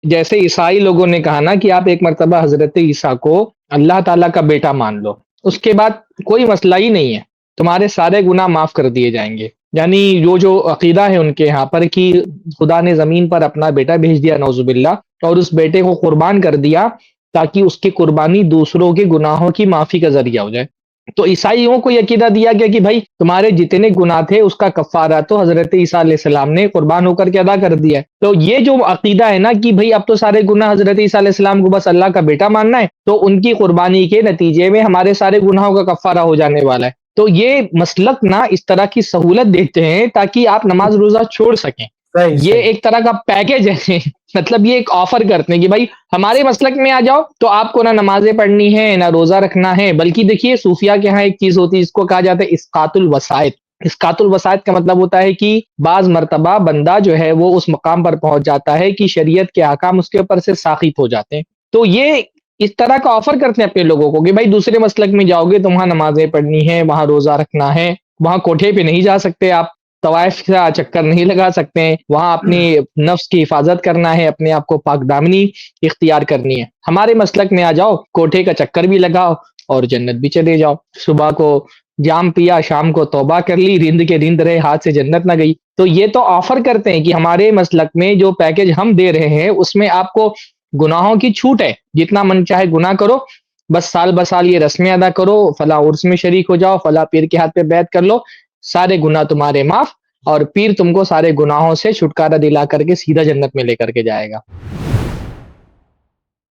جیسے عیسائی لوگوں نے کہا نا کہ آپ ایک مرتبہ حضرت عیسیٰ کو اللہ تعالیٰ کا بیٹا مان لو، اس کے بعد کوئی مسئلہ ہی نہیں ہے، تمہارے سارے گناہ معاف کر دیے جائیں گے. یعنی جو عقیدہ ہے ان کے یہاں پر کہ خدا نے زمین پر اپنا بیٹا بھیج دیا نعوذ باللہ، اور اس بیٹے کو قربان کر دیا تاکہ اس کی قربانی دوسروں کے گناہوں کی معافی کا ذریعہ ہو جائے. تو عیسائیوں کو یہ عقیدہ دیا گیا کہ بھائی تمہارے جتنے گناہ تھے اس کا کفارہ تو حضرت عیسیٰ علیہ السلام نے قربان ہو کر کے ادا کر دیا ہے. تو یہ جو عقیدہ ہے نا کہ بھائی اب تو سارے گناہ حضرت عیسیٰ علیہ السلام کو بس اللہ کا بیٹا ماننا ہے، تو ان کی قربانی کے نتیجے میں ہمارے سارے گناہوں کا کفارہ ہو جانے والا ہے. تو یہ مسلک نا اس طرح کی سہولت دیتے ہیں تاکہ آپ نماز روزہ چھوڑ سکیں. صحیح یہ ایک طرح کا پیکیج ہے مطلب یہ ایک آفر کرتے ہیں کہ بھائی ہمارے مسلک میں آ جاؤ تو آپ کو نہ نمازیں پڑھنی ہے نہ روزہ رکھنا ہے، بلکہ دیکھیے صوفیہ کے ہاں ایک چیز ہوتی ہے، اس کو کہا جاتا ہے اسقاط الوسائط. اسقاط الوسائط کا مطلب ہوتا ہے کہ بعض مرتبہ بندہ جو ہے وہ اس مقام پر پہنچ جاتا ہے کہ شریعت کے احکام اس کے اوپر سے ساقط ہو جاتے ہیں. تو یہ اس طرح کا آفر کرتے ہیں اپنے لوگوں کو کہ بھائی دوسرے مسلک میں جاؤ گے تو وہاں نمازیں پڑھنی ہے، وہاں روزہ رکھنا ہے، وہاں کوٹھے پہ نہیں جا سکتے آپ، طوائف کا چکر نہیں لگا سکتے ہیں، وہاں اپنی نفس کی حفاظت کرنا ہے، اپنے آپ کو پاک دامنی اختیار کرنی ہے. ہمارے مسلک میں آ جاؤ، کوٹھے کا چکر بھی لگاؤ اور جنت بھی چلے جاؤ. صبح کو جام پیا، شام کو توبہ کر لی، رند کے رند رہے، ہاتھ سے جنت نہ گئی. تو یہ تو آفر کرتے ہیں کہ ہمارے مسلک میں جو پیکج ہم دے رہے ہیں اس میں آپ کو گناہوں کی چھوٹ ہے، جتنا من چاہے گناہ کرو، بس سال بسال یہ رسمیں ادا کرو، فلاں عرس میں شریک ہو جاؤ، فلاں پیر کے ہاتھ پہ بیعت کر لو، سارے گناہ تمہارے معاف، اور پیر تم کو سارے گناہوں سے چھٹکارا دلا کر کے سیدھا جنت میں لے کر کے جائے گا.